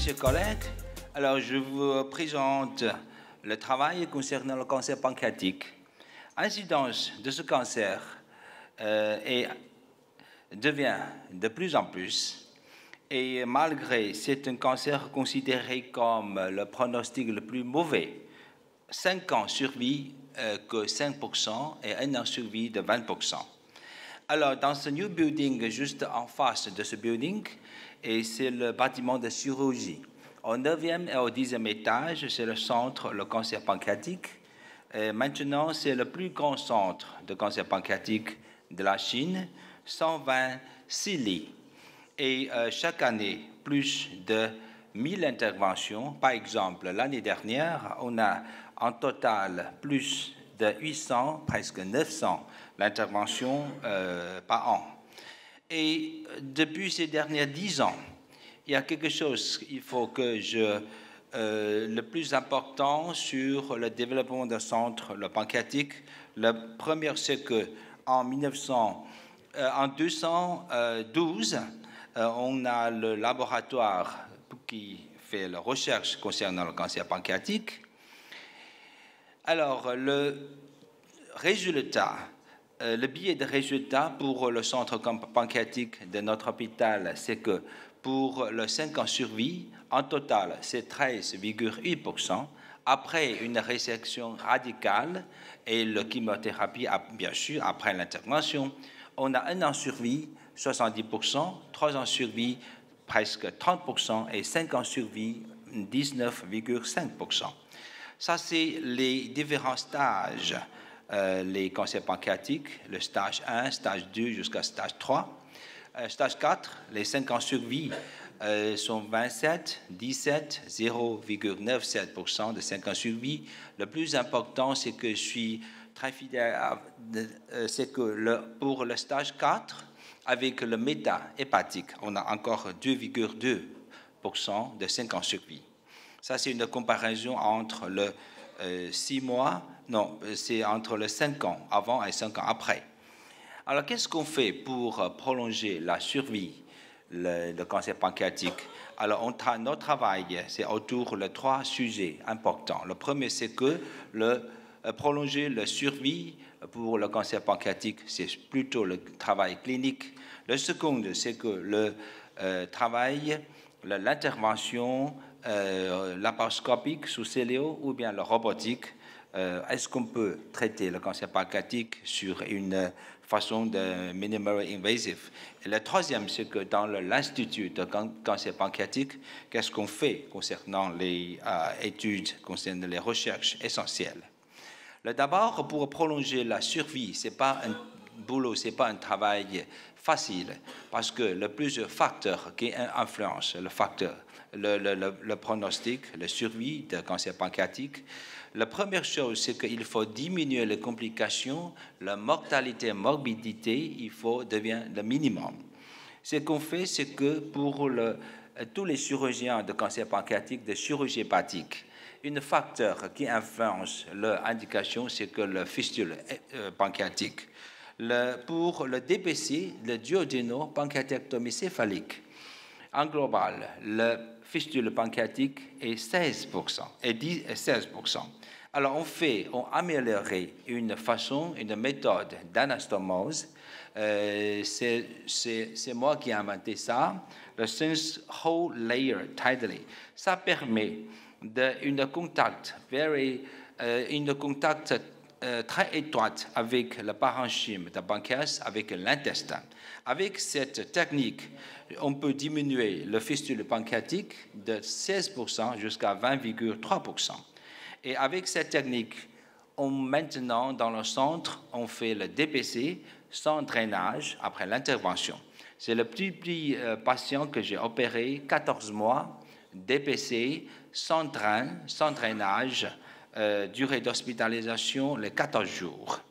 chers collègues, alors je vous présente le travail concernant le cancer pancréatique. L'incidence de ce cancer devient de plus en plus, et malgré c'est un cancer considéré comme le pronostic le plus mauvais, 5 ans survie que 5% et 1 an survie de 20%. Alors, dans ce new building, juste en face de ce building, et c'est le bâtiment de chirurgie. Au 9e et au 10e étage, c'est le centre, le cancer pancréatique. Et maintenant, c'est le plus grand centre de cancer pancréatique de la Chine, 126 lits. Et chaque année, plus de 1000 interventions. Par exemple, l'année dernière, on a en total plus de 800, presque 900 interventions par an. Et depuis ces derniers 10 ans, il y a quelque chose qu'il faut que le plus important sur le développement d'un centre, le pancréatique. La première, c'est que en 212, on a le laboratoire qui fait la recherche concernant le cancer pancréatique. Alors, le billet de résultat pour le centre pancréatique de notre hôpital, c'est que pour le 5 ans survie, en total, c'est 13,8%. Après une résection radicale et la chimiothérapie, bien sûr, après l'intervention, on a 1 an survie, 70%, 3 ans survie, presque 30%, et 5 ans survie, 19,5%. Ça, c'est les différents stages, les cancers pancréatiques, le stage 1, stage 2 jusqu'à stage 3. Stage 4, les 5 ans survie sont 27, 17, 0,97% de 5 ans survie. Le plus important, c'est que je suis très fidèle, c'est que pour le stage 4, avec le méta-hépatique, on a encore 2,2% de 5 ans survie. Ça, c'est une comparaison entre le 6 mois, non, c'est entre le 5 ans avant et 5 ans après. Alors, qu'est-ce qu'on fait pour prolonger la survie, le cancer pancréatique? Alors, notre travail, c'est autour de 3 sujets importants. Le premier, c'est que prolonger la survie pour le cancer pancréatique, c'est plutôt le travail clinique. Le second, c'est que le travail, l'intervention laparoscopique sous céléo ou bien la robotique, est-ce qu'on peut traiter le cancer pancréatique sur une façon de minimally invasive? Et le troisième, c'est que dans l'Institut de cancer pancréatique, qu'est-ce qu'on fait concernant les études, concernant les recherches essentielles? D'abord, pour prolonger la survie, ce n'est pas un boulot, ce n'est pas un travail facile, parce que le plusieurs facteurs qui influencent le pronostic, la survie de cancer pancréatique. La première chose, c'est qu'il faut diminuer les complications, la mortalité, morbidité, devient le minimum. Ce qu'on fait, c'est que pour tous les chirurgiens de cancer pancréatique, de chirurgie hépatique, un facteur qui influence l'indication, c'est que le fistule pancréatique. Pour le DPC, le duodéno-pancréatectomie céphalique, en global, le fistule pancréatique est 16%. Alors, on amélioré une méthode d'anastomose. C'est moi qui ai inventé ça, le Sense Whole Layer Tidally. Ça permet une contact très étroite avec le parenchyme de pancréas, avec l'intestin. Avec cette technique, on peut diminuer le fistule pancréatique de 16% jusqu'à 20,3%. Et avec cette technique, maintenant, dans le centre, on fait le DPC sans drainage après l'intervention. C'est le petit patient que j'ai opéré, 14 mois, DPC, sans drainage, durée d'hospitalisation, les 14 jours.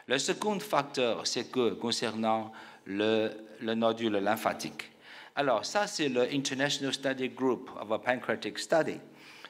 Le second facteur, c'est que concernant le nodule lymphatique. Alors, ça, c'est le International Study Group of a Pancreatic Study.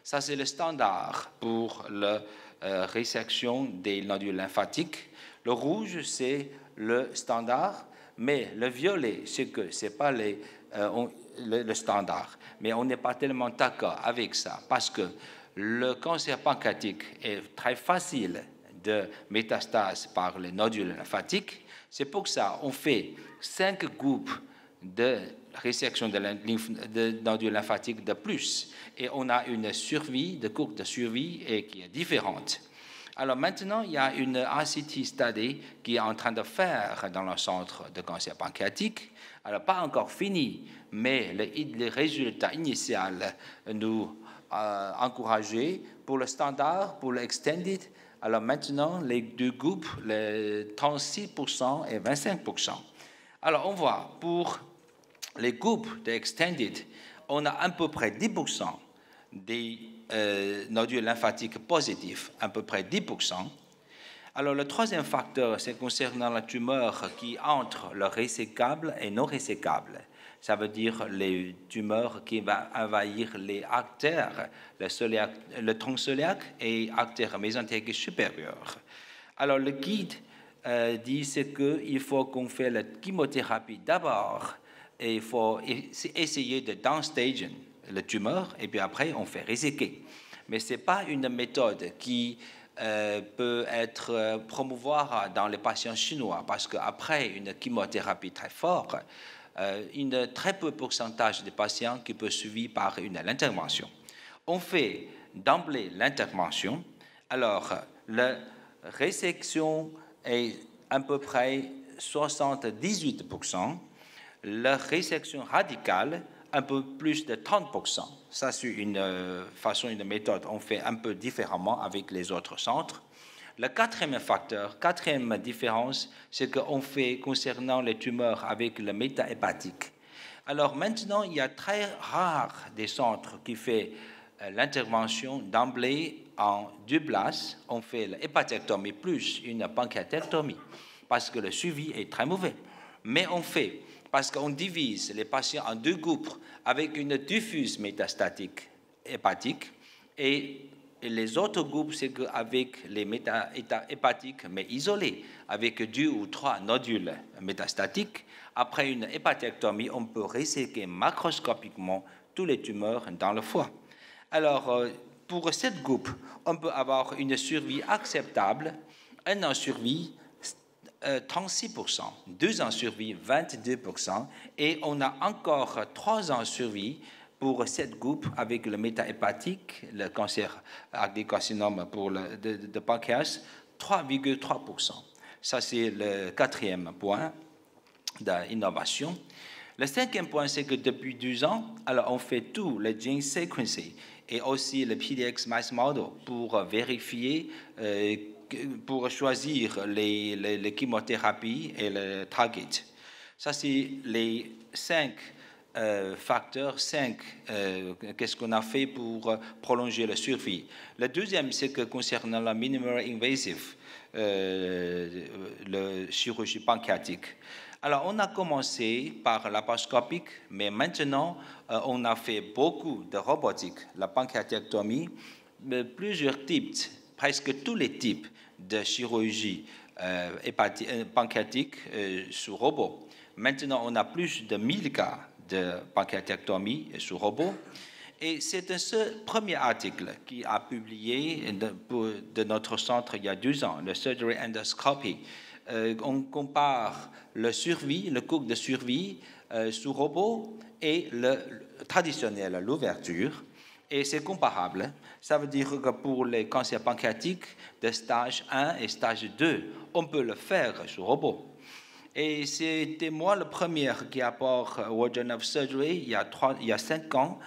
Ça, c'est le standard pour la résection des nodules lymphatiques. Le rouge, c'est le standard Mais le violet, c'est que ce n'est pas le standard. Mais on n'est pas tellement d'accord avec ça parce que le cancer pancréatique est très facile de métastase par les nodules lymphatiques. C'est pour ça qu'on fait 5 groupes de résection de nodules lymphatiques de plus. Et on a une survie, de courte survie, et qui est différente. Alors maintenant, il y a une RCT study qui est en train de faire dans le centre de cancer pancréatique. Alors, pas encore fini, mais les résultats initiaux nous encouragés pour le standard, pour l'extended. Alors maintenant, les deux groupes, les 36% et 25%. Alors, on voit pour les groupes de extended, on a à peu près 10% des nodules lymphatiques positifs, à peu près 10%. Alors, le troisième facteur, c'est concernant la tumeur qui entre le résécable et non résécable. Ça veut dire les tumeurs qui vont envahir les artères, le tronc cœliaque et artères mésentériques supérieures. Alors, le guide dit qu'il faut qu'on fasse la chimiothérapie d'abord et il faut essayer de downstaging la tumeur et puis après on fait réséquer. Mais ce n'est pas une méthode qui peut être promouvoir dans les patients chinois parce qu'après une chimiothérapie très forte, un très peu pourcentage des patients qui peuvent suivre par l'intervention. On fait d'emblée l'intervention. Alors, la résection est à peu près 78%. La résection radicale, un peu plus de 30%. Ça, c'est une façon, une méthode. On fait un peu différemment avec les autres centres. Le quatrième facteur, quatrième différence, c'est qu'on fait concernant les tumeurs avec le métahépatique. Alors maintenant, il y a très rare des centres qui font l'intervention d'emblée en deux places. On fait l'hépatectomie plus une pancréatectomie parce que le suivi est très mauvais. Mais on fait parce qu'on divise les patients en deux groupes avec une diffuse métastatique hépatique et les autres groupes, c'est qu'avec les métahépatiques, mais isolés, avec 2 ou 3 nodules métastatiques, après une hépatectomie, on peut réséquer macroscopiquement tous les tumeurs dans le foie. Alors, pour ce groupe, on peut avoir une survie acceptable, un an survie, 36%, 2 ans survie, 22%, et on a encore 3 ans survie pour cette groupe avec le métahépatique, le cancer adénocarcinome pour de pancréas, 3,3%. Ça, c'est le quatrième point d'innovation. Le cinquième point, c'est que depuis 2 ans, alors on fait tout, le gene sequencing et aussi le PDX mice model pour vérifier pour choisir les chimiothérapies et le target. Ça, c'est les 5 facteurs, 5, qu'est-ce qu'on a fait pour prolonger la survie. Le deuxième, c'est que concernant la minimally invasive, la chirurgie pancréatique. Alors, on a commencé par laparoscopique, mais maintenant, on a fait beaucoup de robotique, la pancréatectomie, plusieurs types, presque tous les types de chirurgie pancréatique sous robot. Maintenant, on a plus de 1000 cas de pancréatectomie sous robot. Et c'est ce premier article qui a publié de notre centre il y a 2 ans, le Surgery Endoscopy. On compare le coût de survie sous robot et le traditionnel, l'ouverture. Et c'est comparable. Ça veut dire que pour les cancers pancréatiques de stage 1 et stage 2, on peut le faire sous robot. Et c'était moi le premier qui apporte au World Journal of Surgery, il y a 5 ans,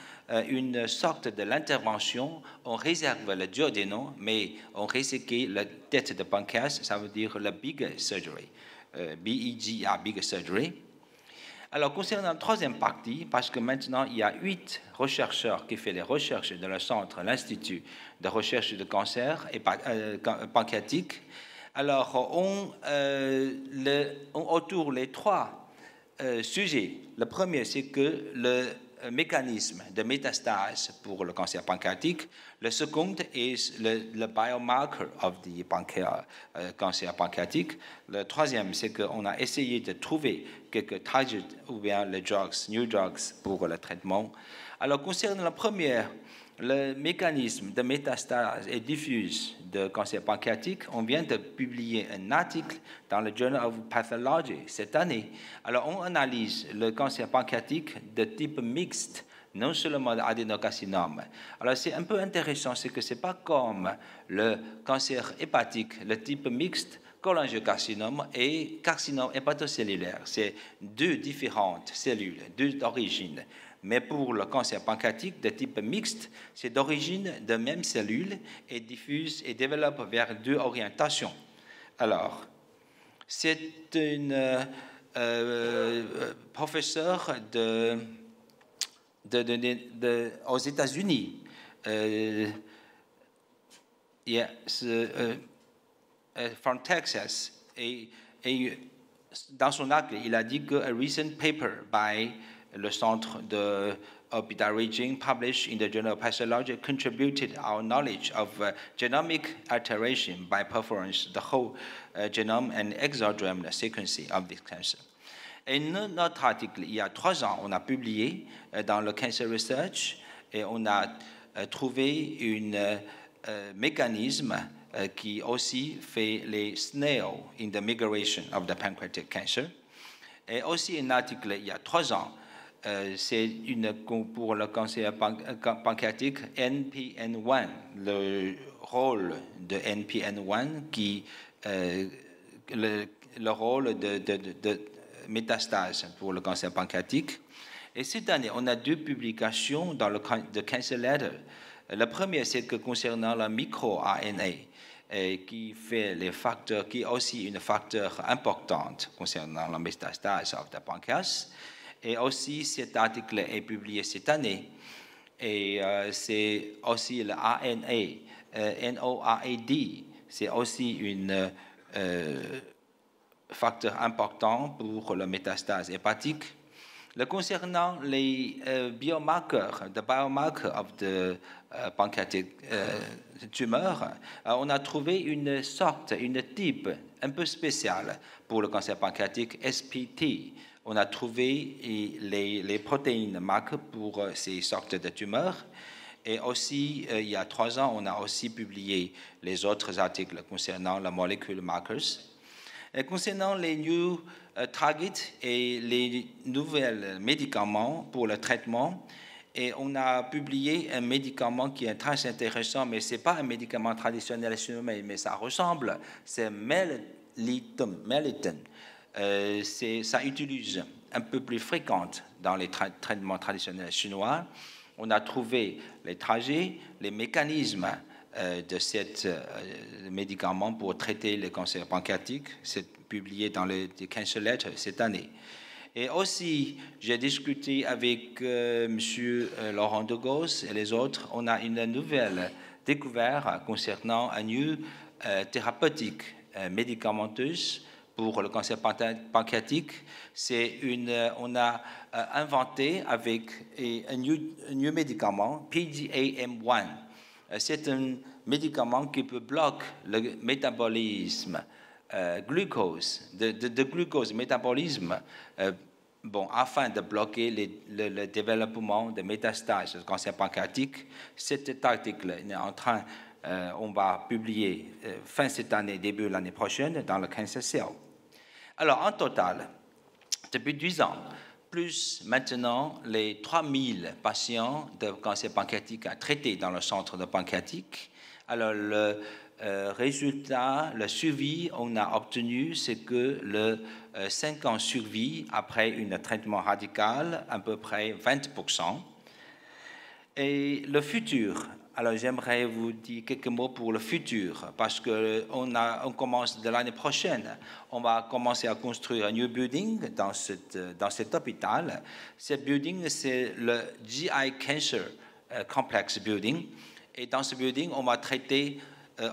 une sorte de l'intervention. On réserve le duodénum, mais on réséquait la tête de pancréas, ça veut dire la big surgery, B-I-G-A, big surgery. Alors, concernant la troisième partie, parce que maintenant, il y a 8 chercheurs qui font les recherches dans le centre, l'Institut de recherche de cancer et pancréatique. Alors, autour les 3 sujets. Le premier, c'est que mécanisme de métastase pour le cancer pancréatique. Le second est le biomarker of the cancer pancréatique. Le troisième, c'est qu'on a essayé de trouver quelques targets ou bien les drugs, new drugs pour le traitement. Alors, concernant la première, le mécanisme de métastase et diffuse de cancer pancréatique, on vient de publier un article dans le Journal of Pathology cette année. Alors, on analyse le cancer pancréatique de type mixte, non seulement l'adénocarcinome. Alors, c'est un peu intéressant, c'est que ce n'est pas comme le cancer hépatique, le type mixte, cholangiocarcinome et carcinome hépatocellulaire. C'est deux différentes cellules, deux origines. Mais pour le cancer pancréatique de type mixte, c'est d'origine de même cellule et diffuse et développe vers deux orientations. Alors, c'est une professeure aux États-Unis. From Texas. Et dans son article, il a dit qu'un recent paper by le centre de Hospital Regin, published in the Journal of Pathology, contributed our knowledge of genomic alteration by performance the whole genome and exodermal sequencing of this cancer. Et notre article, il y a 3 ans, on a publié dans le Cancer Research et on a trouvé un mécanisme qui aussi fait les snails in the migration of the pancreatic cancer. Et aussi un article, il y a 3 ans, c'est pour le cancer pancréatique NPN1, le rôle de NPN1 qui le rôle de métastase pour le cancer pancréatique. Et cette année, on a 2 publications dans le Cancer Letter. La première, c'est que concernant la micro-RNA, qui fait les facteurs, qui est aussi un facteur important concernant la métastase of the pancreas. Et aussi, cet article est publié cette année. Et c'est aussi le RNA, NORAD, c'est aussi un facteur important pour la métastase hépatique. Concernant les biomarqueurs, the biomarker of the pancreatic tumor, on a trouvé une sorte, une type un peu spéciale pour le cancer pancréatique, SPT. On a trouvé les protéines marques pour ces sortes de tumeurs. Et aussi, il y a 3 ans, on a aussi publié les autres articles concernant la molécule markers. Et concernant les new targets et les nouveaux médicaments pour le traitement, et on a publié un médicament qui est très intéressant, mais ce n'est pas un médicament traditionnel chinois, mais ça ressemble, c'est Melitone. Ça utilise un peu plus fréquente dans les traitements traditionnels chinois. On a trouvé les trajets, les mécanismes de ce médicament pour traiter le cancer pancréatique. C'est publié dans le Cancer Letter cette année. Et aussi, j'ai discuté avec M. Laurent Degos et les autres. On a une nouvelle découverte concernant un new thérapeutique médicamenteuse pour le cancer pancréatique. On a inventé avec un new médicament, PGAM1. C'est un médicament qui peut bloquer le métabolisme glucose, de glucose métabolisme, afin de bloquer le développement de métastases du cancer pancréatique. Cet article est en train, on va publier fin cette année, début l'année prochaine, dans le Cancer Cell. Alors, en total, depuis 10 ans, plus maintenant les 3000 patients de cancer pancréatique à traiter dans le centre de pancréatique. Alors, le résultat, le suivi, on a obtenu, c'est que le 5 ans survie après un traitement radical, à peu près 20%. Et le futur, alors j'aimerais vous dire quelques mots pour le futur, parce qu'on commence de l'année prochaine, on va commencer à construire un new building dans cet hôpital. Ce building, c'est le GI Cancer Complex Building. Et dans ce building, on va traiter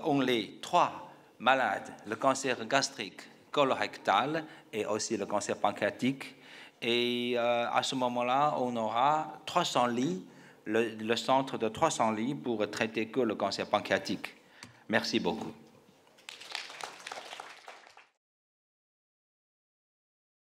only 3 malades, le cancer gastrique, colorectal et aussi le cancer pancréatique. Et à ce moment-là, on aura 300 lits, le centre de 300 lits pour traiter que le cancer pancréatique. Merci beaucoup.